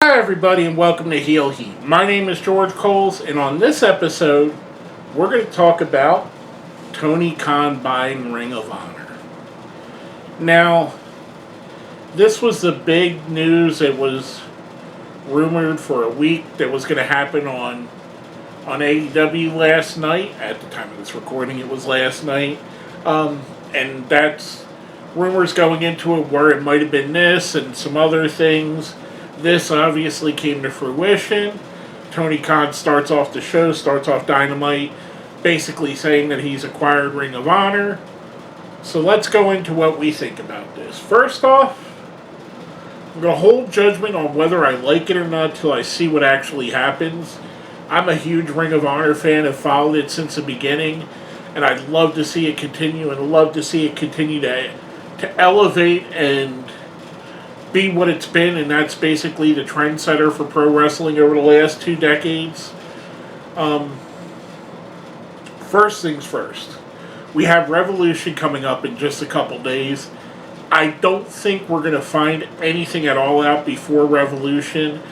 Hi, everybody, and welcome to Heel Heat. My name is George Coles, and on this episode, we're going to talk about Tony Khan buying Ring of Honor. Now, this was the big news. It was rumored for a week that was going to happen on AEW last night. At the time of this recording, it was last night. And that's rumors going into it where it might have been this and some other things. This obviously came to fruition. Tony Khan starts off the show, starts off Dynamite, basically saying that he's acquired Ring of Honor. So let's go into what we think about this. First off, I'm going to hold judgment on whether I like it or not till I see what actually happens. I'm a huge Ring of Honor fan. I've followed it since the beginning, and I'd love to see it continue and love to see it continue to elevate and be what it's been, and that's basically the trendsetter for pro wrestling over the last 2 decades. First things first, we have Revolution coming up in just a couple days. I don't think we're going to find anything at all out before Revolution.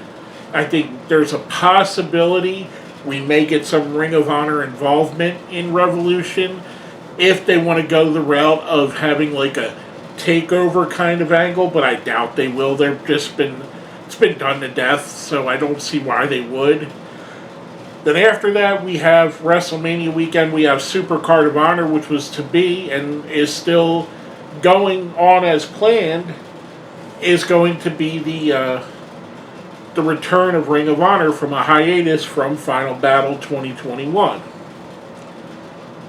I think there's a possibility we may get some Ring of Honor involvement in Revolution if they want to go the route of having like a takeover kind of angle, but I doubt they will. It's been done to death, so I don't see why they would. Then after that, we have WrestleMania weekend. We have Super Card of Honor, which was to be and is still going on as planned, is going to be the return of Ring of Honor from a hiatus from Final Battle 2021.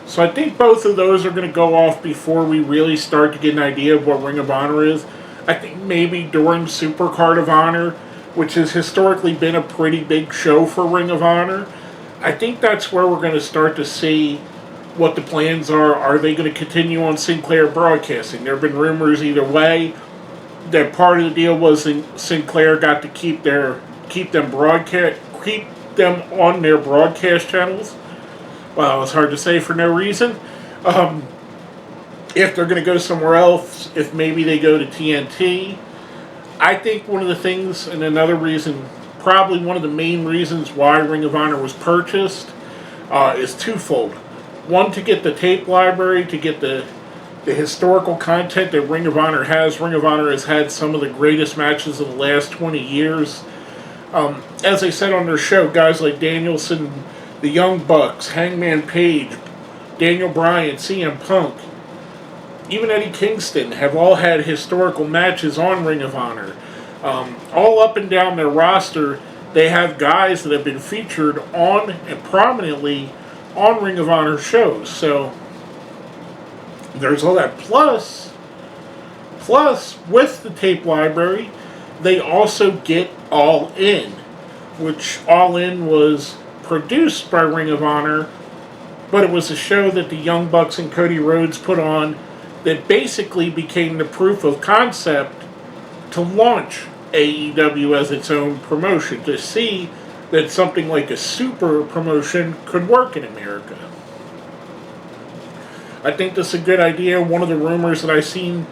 So I think both of those are going to go off before we really start to get an idea of what Ring of Honor is. I think maybe during Super Card of Honor, which has historically been a pretty big show for Ring of Honor, I think that's where we're going to start to see what the plans are. Are they going to continue on Sinclair Broadcasting? There have been rumors either way that part of the deal was Sinclair got to keep them on their broadcast channels. Well, it's hard to say for no reason. If they're going to go somewhere else, if maybe they go to TNT. I think one of the things, and another reason, probably one of the main reasons why Ring of Honor was purchased, is twofold. One, to get the tape library, to get the historical content that Ring of Honor has. Ring of Honor has had some of the greatest matches of the last 20 years. As I said on their show, guys like Danielson, the Young Bucks, Hangman Page, Daniel Bryan, CM Punk, even Eddie Kingston have all had historical matches on Ring of Honor. All up and down their roster, they have guys that have been featured on and prominently on Ring of Honor shows. So there's all that. Plus, with the tape library, they also get All In, which All In was produced by Ring of Honor, but it was a show that the Young Bucks and Cody Rhodes put on that basically became the proof of concept to launch AEW as its own promotion, to see that something like a super promotion could work in America. I think this is a good idea. One of the rumors that I've seen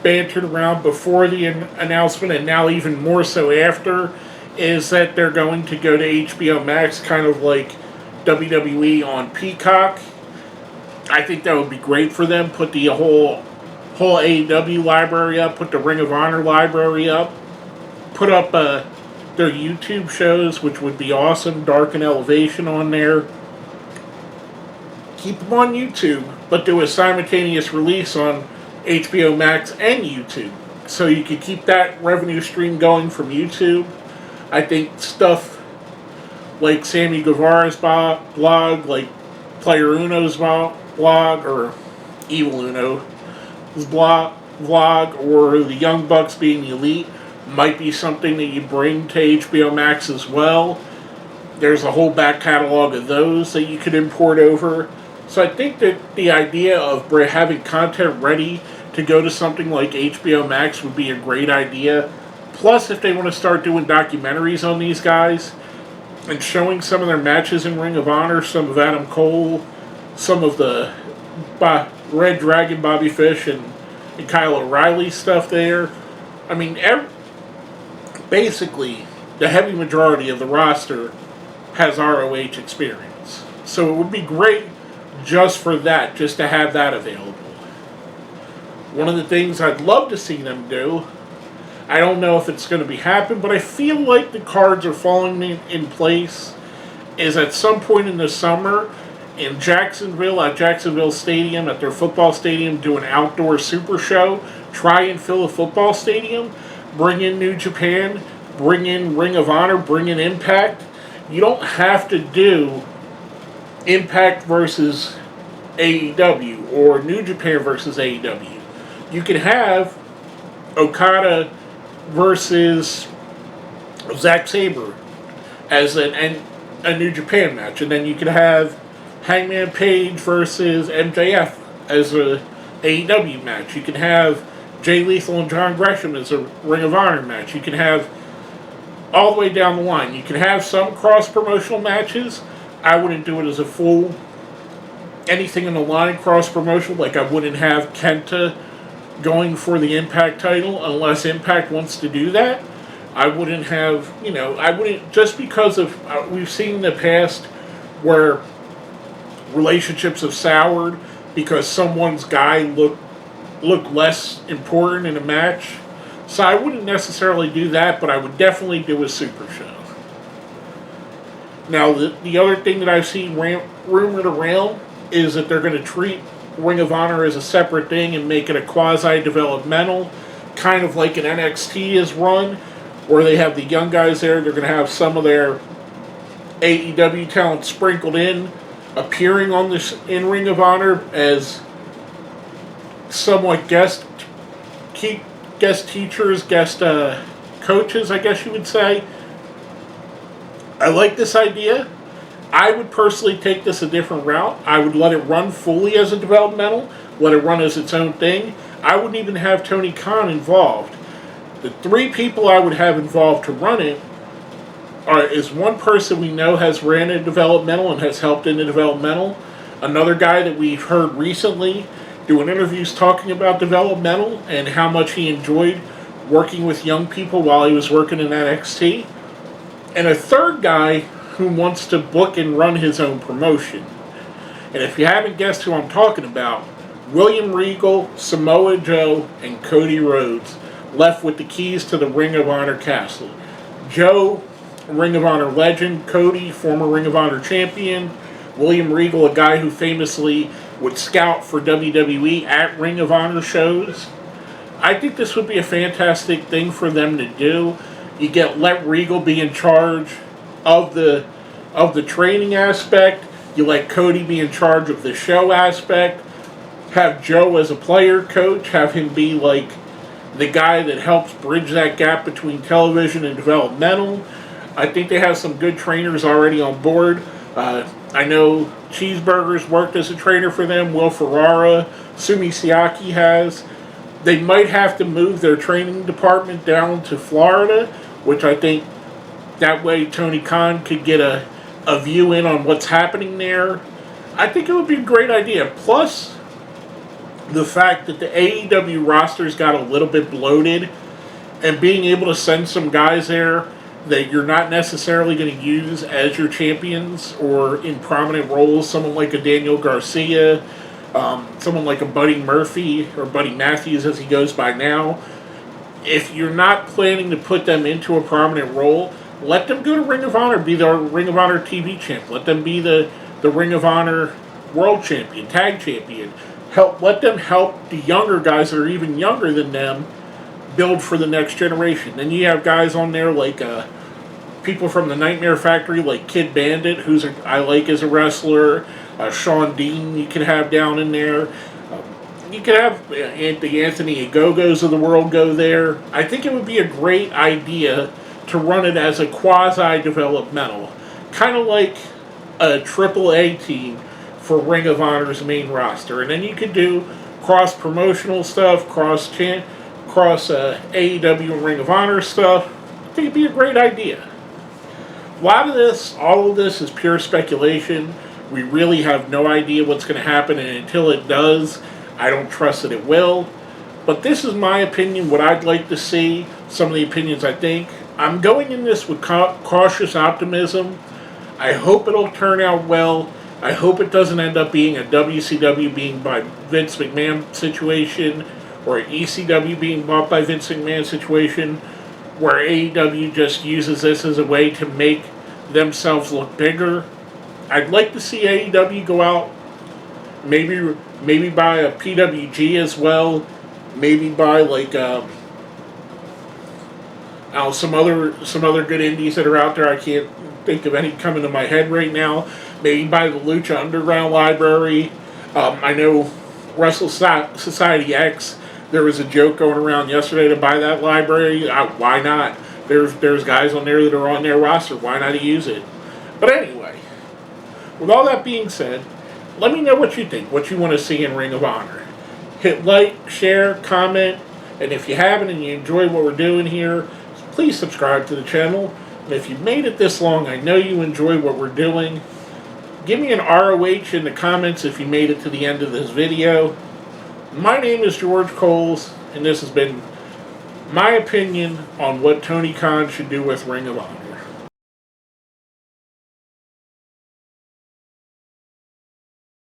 bantered around before the announcement, and now even more so after, is that they're going to go to HBO Max, kind of like WWE on Peacock. I think that would be great for them. Put the whole AEW library up, put the Ring of Honor library up, put up their YouTube shows, which would be awesome. Dark and Elevation on there. Keep them on YouTube, but do a simultaneous release on HBO Max and YouTube, so you could keep that revenue stream going from YouTube. I think stuff like Sammy Guevara's blog, like Player Uno's blog, or Evil Uno's vlog, or the Young Bucks being the Elite, might be something that you bring to HBO Max as well. There's a whole back catalog of those that you could import over. So I think that the idea of having content ready to go to something like HBO Max would be a great idea. Plus, if they want to start doing documentaries on these guys and showing some of their matches in Ring of Honor, some of Adam Cole, some of the Red Dragon, Bobby Fish, and Kyle O'Reilly stuff there. I mean, basically, the heavy majority of the roster has ROH experience. So it would be great just for that, just to have that available. One of the things I'd love to see them do, I don't know if it's going to be happen, but I feel like the cards are falling in place, is at some point in the summer in Jacksonville, at Jacksonville Stadium, at their football stadium, do an outdoor super show, try and fill a football stadium, bring in New Japan, bring in Ring of Honor, bring in Impact. You don't have to do Impact versus AEW or New Japan versus AEW. You can have Okada versus Zack Sabre as a New Japan match, and then you can have Hangman Page versus MJF as a AEW match. You can have Jay Lethal and John Gresham as a Ring of Honor match. You can have all the way down the line. You can have some cross-promotional matches. I wouldn't do it as a full anything in the line cross-promotional. Like I wouldn't have Kenta going for the Impact title unless Impact wants to do that. I wouldn't have, I wouldn't, just because of, we've seen in the past where relationships have soured because someone's guy looked less important in a match. So I wouldn't necessarily do that, but I would definitely do a super show. Now, the other thing that I've seen rumored around is that they're going to treat Ring of Honor as a separate thing and make it a quasi-developmental, kind of like an NXT is run, where they have the young guys there. They're going to have some of their AEW talent sprinkled in, appearing on this in Ring of Honor as somewhat guest teachers, guest coaches, I guess you would say. I like this idea. I would personally take this a different route. I would let it run fully as a developmental, let it run as its own thing. I wouldn't even have Tony Khan involved. The three people I would have involved to run it is one person we know has ran a developmental and has helped in the developmental. Another guy that we've heard recently doing interviews talking about developmental and how much he enjoyed working with young people while he was working in NXT. And a third guy who wants to book and run his own promotion. And if you haven't guessed who I'm talking about, William Regal, Samoa Joe, and Cody Rhodes left with the keys to the Ring of Honor castle. Joe, Ring of Honor legend. Cody, former Ring of Honor champion. William Regal, a guy who famously would scout for WWE at Ring of Honor shows. I think this would be a fantastic thing for them to do. You let Regal be in charge of the training aspect. You let Cody be in charge of the show aspect. Have Joe as a player coach. Have him be like the guy that helps bridge that gap between television and developmental. I think they have some good trainers already on board. I know Cheeseburger's worked as a trainer for them. Will Ferrara, Sumi Siaki has. They might have to move their training department down to Florida, which I think that way Tony Khan could get a view in on what's happening there. I think it would be a great idea. Plus, the fact that the AEW roster's got a little bit bloated, and being able to send some guys there that you're not necessarily going to use as your champions or in prominent roles, someone like a Daniel Garcia, someone like a Buddy Murphy, or Buddy Matthews as he goes by now. If you're not planning to put them into a prominent role, let them go to Ring of Honor, be the Ring of Honor TV champ. Let them be the Ring of Honor World Champion, Tag Champion. Let them help the younger guys that are even younger than them build for the next generation. Then you have guys on there like people from the Nightmare Factory, like Kid Bandit, I like as a wrestler. Sean Dean you can have down in there. You could have the Anthony Ogogos of the world go there. I think it would be a great idea to run it as a quasi-developmental. Kind of like a AAA team for Ring of Honor's main roster. And then you could do cross-promotional stuff, cross AEW and Ring of Honor stuff. I think it'd be a great idea. All of this is pure speculation. We really have no idea what's going to happen, and until it does, I don't trust that it will. But this is my opinion, what I'd like to see, some of the opinions I think. I'm going in this with cautious optimism. I hope it'll turn out well. I hope it doesn't end up being a WCW being by Vince McMahon situation or an ECW being bought by Vince McMahon situation where AEW just uses this as a way to make themselves look bigger. I'd like to see AEW go out, maybe buy a PWG as well, maybe buy like some other good indies that are out there. I can't think of any coming to my head right now. Maybe buy the Lucha Underground library. I know Wrestle Society X. There was a joke going around yesterday to buy that library. Why not? There's guys on there that are on their roster. Why not use it? But anyway, with all that being said, let me know what you think. What you want to see in Ring of Honor. Hit like, share, comment, and if you haven't and you enjoy what we're doing here, please subscribe to the channel. And if you've made it this long, I know you enjoy what we're doing. Give me an ROH in the comments if you made it to the end of this video. My name is George Coles, and this has been my opinion on what Tony Khan should do with Ring of Honor.